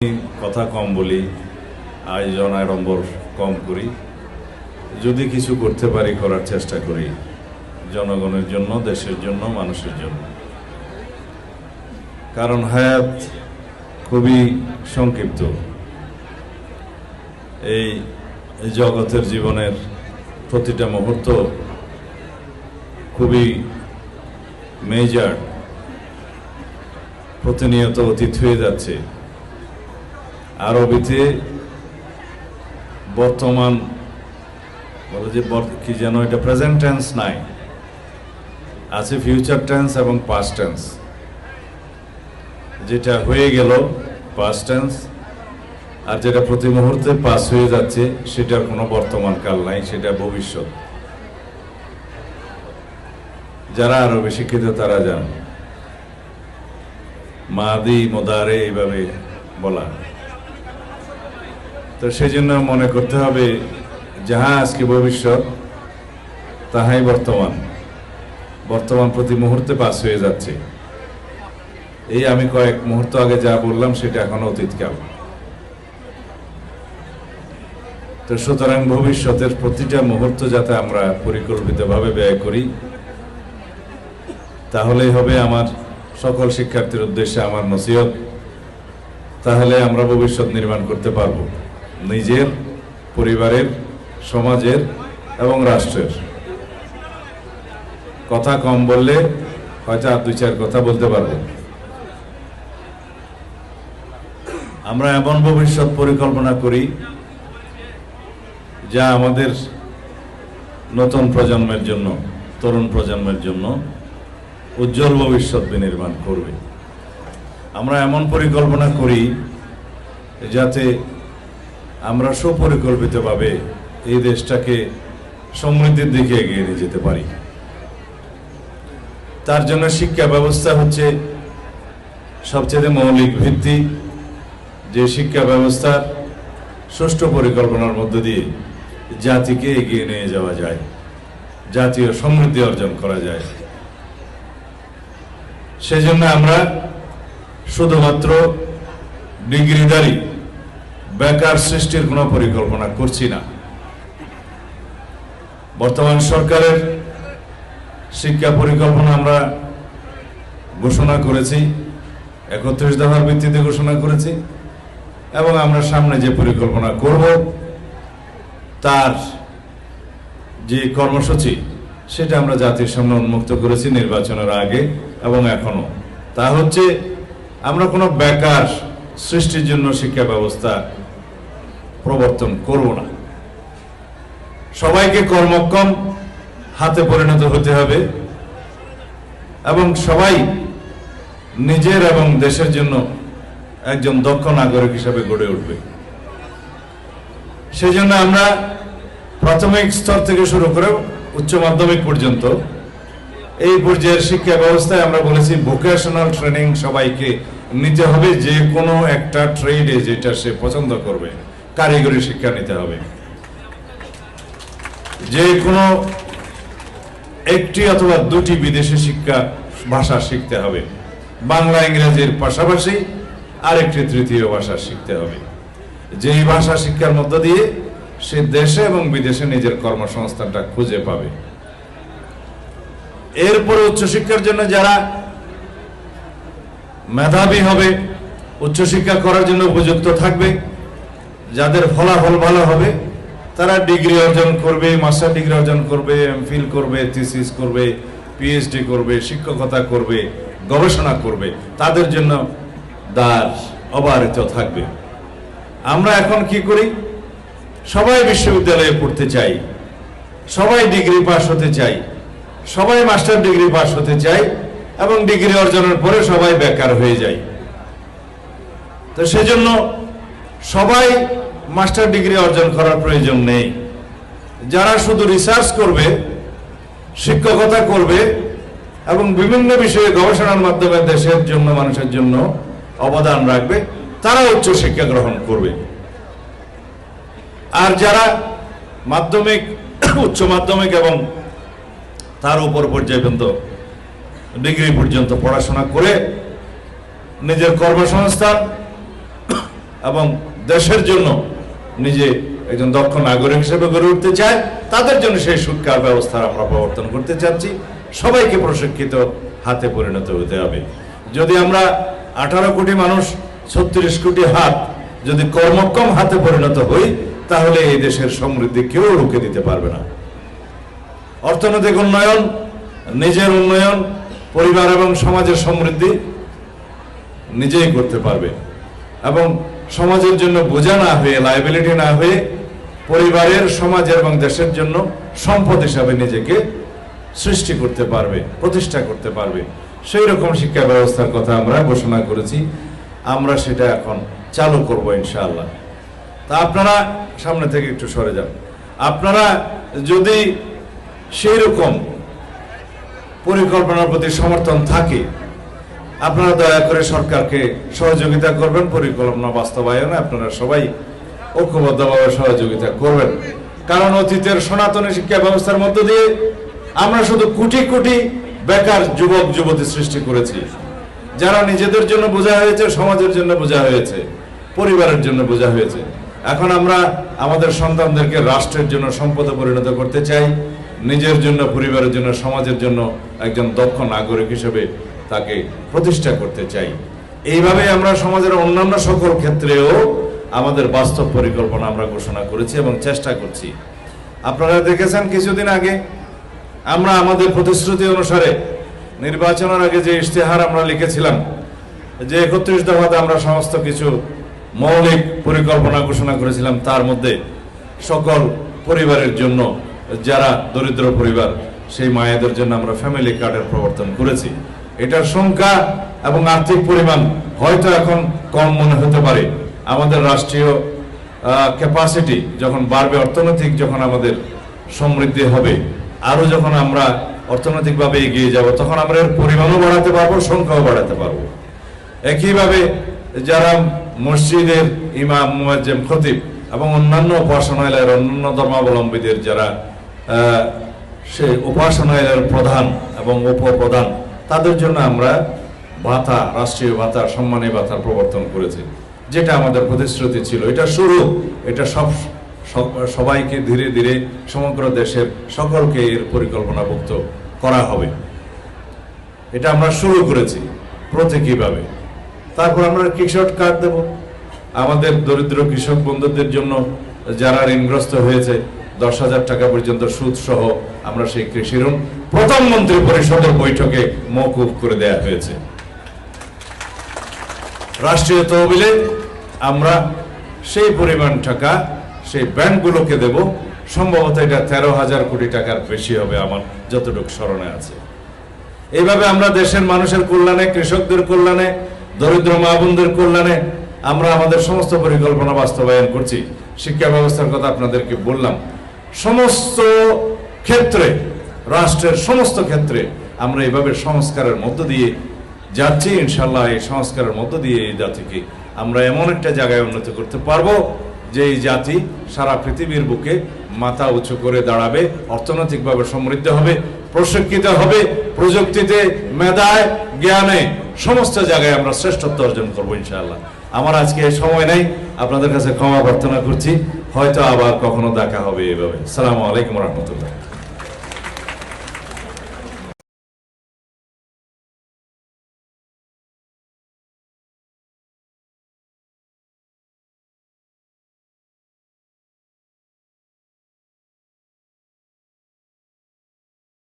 কথা কম বলি, আয়োজন আড়ম্বর কম করি, যদি কিছু করতে পারি করার চেষ্টা করি জনগণের জন্য, দেশের জন্য, মানুষের জন্য। কারণ হায়াত খুবই সংক্ষিপ্ত। এই জগতের জীবনের প্রতিটা মুহূর্ত খুবই মেজর, প্রতিনিয়ত অতীত হয়ে যাচ্ছে। আরবিতে বর্তমান বলে যে কি যেন, এটা প্রেজেন্ট টেন্স নাই, আছে ফিউচার টেন্স এবং পাস্ট টেন্স। যেটা হয়ে গেল পাস্ট টেন্স, আর যেটা প্রতি মুহূর্তে পাস হয়ে যাচ্ছে সেটার কোনো বর্তমান কাল নাই, সেটা ভবিষ্যৎ। যারা আরবি শিক্ষিত তারা জান মাদি মোদারে এইভাবে বলা। তো সেই জন্য মনে করতে হবে যাহা আজকে ভবিষ্যৎ তাহাই বর্তমান। বর্তমান প্রতি মুহূর্তে পাস হয়ে যাচ্ছে। এই আমি কয়েক মুহূর্ত আগে যা বললাম সেটা এখন অতীতকাল। তো সুতরাং ভবিষ্যতের প্রতিটা মুহূর্ত যাতে আমরা পরিকল্পিতভাবে ব্যয় করি, তাহলেই হবে আমার সকল শিক্ষার্থীর উদ্দেশ্যে আমার নসিহত। তাহলে আমরা ভবিষ্যৎ নির্মাণ করতে পারবো, নিজের, পরিবারের, সমাজের এবং রাষ্ট্রের। কথা কম বললে হয়তো আর দুই চার কথা বলতে পারবো। আমরা এমন ভবিষ্যৎ পরিকল্পনা করি যা আমাদের নতুন প্রজন্মের জন্য, তরুণ প্রজন্মের জন্য উজ্জ্বল ভবিষ্যৎ বিনির্মাণ করবে। আমরা এমন পরিকল্পনা করি যাতে আমরা সুপরিকল্পিতভাবে এই দেশটাকে সমৃদ্ধির দিকে এগিয়ে নিয়ে যেতে পারি। তার জন্য শিক্ষা ব্যবস্থা হচ্ছে সবচেয়ে মৌলিক ভিত্তি, যে শিক্ষা ব্যবস্থার সুষ্ঠু পরিকল্পনার মধ্য দিয়ে জাতিকে এগিয়ে নিয়ে যাওয়া যায়, জাতীয় সমৃদ্ধি অর্জন করা যায়। সেজন্য আমরা শুধুমাত্র ডিগ্রিধারী বেকার সৃষ্টির কোনো পরিকল্পনা করছি না। বর্তমান সরকারের শিক্ষা পরিকল্পনা আমরা ঘোষণা করেছি, 31 দফার ভিত্তিতে ঘোষণা করেছি, এবং আমরা সামনে যে পরিকল্পনা করব তার যে কর্মসূচি সেটা আমরা জাতির সামনে উন্মুক্ত করেছি নির্বাচনের আগে এবং এখনো। তা হচ্ছে আমরা কোনো বেকার সৃষ্টির জন্য শিক্ষা ব্যবস্থা প্রবর্তন করব না। সবাইকে কর্মক্ষম হাতে পরিণত হতে হবে এবং সবাই নিজের এবং দেশের জন্য একজন দক্ষ নাগরিক হিসেবে গড়ে উঠবে। সেজন্য আমরা প্রাথমিক স্তর থেকে শুরু করে উচ্চ মাধ্যমিক পর্যন্ত এই পর্যায়ের শিক্ষা ব্যবস্থায় আমরা বলেছি ভোকেশনাল ট্রেনিং সবাইকে নিতে হবে। যে কোনো একটা ট্রেডে যেটা সে পছন্দ করবে, কারিগরি শিক্ষা নিতে হবে। যে কোনো একটি অথবা দুটি বিদেশি শিক্ষা ভাষা শিখতে হবে, বাংলা ইংরেজির পাশাপাশি আরেকটি তৃতীয় ভাষা শিখতে হবে। যেই ভাষা শিক্ষার মধ্য দিয়ে সে দেশে এবং বিদেশে নিজের কর্মসংস্থানটা খুঁজে পাবে। এরপরে উচ্চশিক্ষার জন্য যারা মেধাবী হবে, উচ্চশিক্ষা করার জন্য উপযুক্ত থাকবে, যাদের ফলাফল ভালো হবে, তারা ডিগ্রি অর্জন করবে, মাস্টার ডিগ্রি অর্জন করবে, এমফিল করবে, থিসিস করবে, পিএইচডি করবে, শিক্ষকতা করবে, গবেষণা করবে। তাদের জন্য দ্বার অবারিত থাকবে। আমরা এখন কি করি? সবাই বিশ্ববিদ্যালয়ে পড়তে চাই, সবাই ডিগ্রি পাস হতে চাই, সবাই মাস্টার ডিগ্রি পাস হতে চাই, এবং ডিগ্রি অর্জনের পরে সবাই বেকার হয়ে যায়। তো সেজন্য সবাই মাস্টার ডিগ্রি অর্জন করার প্রয়োজন নেই। যারা শুধু রিসার্চ করবে, শিক্ষকতা করবে এবং বিভিন্ন বিষয়ে গবেষণার মাধ্যমে দেশের জন্য, মানুষের জন্য অবদান রাখবে, তারা উচ্চ শিক্ষা গ্রহণ করবে। আর যারা মাধ্যমিক, উচ্চ মাধ্যমিক এবং তার উপর পর্যায় পর্যন্ত ডিগ্রি পর্যন্ত পড়াশোনা করে নিজের কর্মসংস্থান এবং দেশের জন্য নিজে একজন দক্ষ নাগরিক হিসেবে গড়ে উঠতে চায়, তাদের জন্য সেই সুৎকার ব্যবস্থার আমরা প্রবর্তন করতে চাচ্ছি। সবাইকে প্রশিক্ষিত হাতে পরিণত হতে হবে। যদি আমরা 18 কোটি মানুষ 36 কোটি হাত যদি কর্মক্ষম হাতে পরিণত হই, তাহলে এই দেশের সমৃদ্ধি কেউ রুখে দিতে পারবে না। অর্থনৈতিক উন্নয়ন, নিজের উন্নয়ন, পরিবার এবং সমাজের সমৃদ্ধি নিজেই করতে পারবে এবং সমাজের জন্য বোঝা না হয়ে, লায়াবিলিটি না হয়ে, পরিবারের, সমাজের এবং দেশের জন্য সম্পদ হিসাবে নিজেকে সৃষ্টি করতে পারবে, প্রতিষ্ঠা করতে পারবে। সেই রকম শিক্ষা ব্যবস্থার কথা আমরা ঘোষণা করেছি। আমরা সেটা এখন চালু করব ইনশাআল্লাহ। তা আপনারা সামনে থেকে একটু সরে যান। আপনারা যদি সেই রকম পরিকল্পনার প্রতি সমর্থন থাকে, আপনারা দয়া করে সরকারকে সহযোগিতা করবেন পরিকল্পনা বাস্তবায়নে। আপনারা সবাই ঐক্যবদ্ধভাবে সহযোগিতা করবেন, কারণ অতীতের সনাতনী শিক্ষা ব্যবস্থার মধ্য দিয়ে আমরা শুধু কোটি কোটি বেকার যুবক যুবতী সৃষ্টি করেছি, যারা নিজেদের জন্য বোঝা হয়েছে, সমাজের জন্য বোঝা হয়েছে, পরিবারের জন্য বোঝা হয়েছে। এখন আমরা আমাদের সন্তানদেরকে রাষ্ট্রের জন্য সম্পদে পরিণত করতে চাই, নিজের জন্য, পরিবারের জন্য, সমাজের জন্য একজন দক্ষ নাগরিক হিসেবে তাকে প্রতিষ্ঠা করতে চাই। এইভাবে আমরা সমাজের অন্যান্য সকল ক্ষেত্রেও আমাদের বাস্তব পরিকল্পনা আমরা ঘোষণা করেছি এবং চেষ্টা করছি। আপনারা দেখেছেন কিছুদিন আগে আমরা আমাদের প্রতিশ্রুতি অনুসারে নির্বাচনের আগে যে ইশতেহার আমরা লিখেছিলাম, যে 31 দফাতে আমরা সমস্ত কিছু মৌলিক পরিকল্পনা ঘোষণা করেছিলাম, তার মধ্যে সকল পরিবারের জন্য, যারা দরিদ্র পরিবার, সেই মায়েদের জন্য আমরা ফ্যামিলি কার্ডের প্রবর্তন করেছি। এটার সংখ্যা এবং আর্থিক পরিমাণ হয়তো এখন কম মনে হতে পারে। আমাদের রাষ্ট্রীয় ক্যাপাসিটি যখন বাড়বে, অর্থনৈতিক যখন আমাদের সমৃদ্ধি হবে, আরো যখন আমরা অর্থনৈতিকভাবে এগিয়ে যাব, তখন আমরা এর পরিমাণও বাড়াতে পারবো, সংখ্যাও বাড়াতে পারবো। একইভাবে যারা মসজিদের ইমাম, মুয়াজ্জিম, খতিব এবং অন্যান্য উপাসনালয়ের, অন্যান্য ধর্মাবলম্বীদের যারা সেই উপাসনালয়ের প্রধান এবং উপপ্রধান, তাদের জন্য আমরা ভাতা, রাষ্ট্রীয় ভাতা, সম্মানী ভাতার প্রবর্তন করেছি, যেটা আমাদের প্রতিশ্রুতি ছিল। এটা শুরু, এটা সবাইকে ধীরে ধীরে সমগ্র দেশের সকলকে এর পরিকল্পনাভুক্ত করা হবে। এটা আমরা শুরু করেছি প্রতীকীভাবে। তারপর আমরা কৃষক কার্ড দেব আমাদের দরিদ্র কৃষক বন্ধুদের জন্য, যারা ঋণগ্রস্ত হয়েছে, 10,000 টাকা পর্যন্ত সুদ সহ আমরা সেই কৃষি ঋণ প্রধানমন্ত্রী পরিষদের বৈঠকে মওকুফ করে দেয়া হয়েছে। রাষ্ট্রীয় তহবিলে আমরা সেই পরিমাণ টাকা সেই ব্যাংকগুলোকে দেব। সম্ভবত এটা 13,000 কোটি টাকার বেশি হবে আমার যতটুকু স্মরণে আছে। এইভাবে আমরা দেশের মানুষের কল্যাণে, কৃষকদের কল্যাণে, দরিদ্র মা বোনদের কল্যাণে আমরা আমাদের সমস্ত পরিকল্পনা বাস্তবায়ন করছি। শিক্ষা ব্যবস্থার কথা আপনাদেরকে বললাম। সমস্ত ক্ষেত্রে, রাষ্ট্রের সমস্ত ক্ষেত্রে আমরা এইভাবে সংস্কারের মধ্য দিয়ে যাচ্ছি। ইনশাল্লাহ এই সংস্কারের মধ্য দিয়ে এই জাতিকে আমরা এমন একটা জায়গায় উন্নতি করতে পারবো যে এই জাতি সারা পৃথিবীর বুকে মাথা উঁচু করে দাঁড়াবে, অর্থনৈতিকভাবে সমৃদ্ধ হবে, প্রশিক্ষিত হবে, প্রযুক্তিতে, মেধায়, জ্ঞানে, সমস্ত জায়গায় আমরা শ্রেষ্ঠত্ব অর্জন করবো ইনশাআল্লাহ। আমার আজকে সময় নেই, আপনাদের কাছে ক্ষমা প্রার্থনা করছি। হয়তো আবার কখনো দেখা হবে এভাবে। আসসালামু আলাইকুম ওয়া রাহমাতুল্লাহ।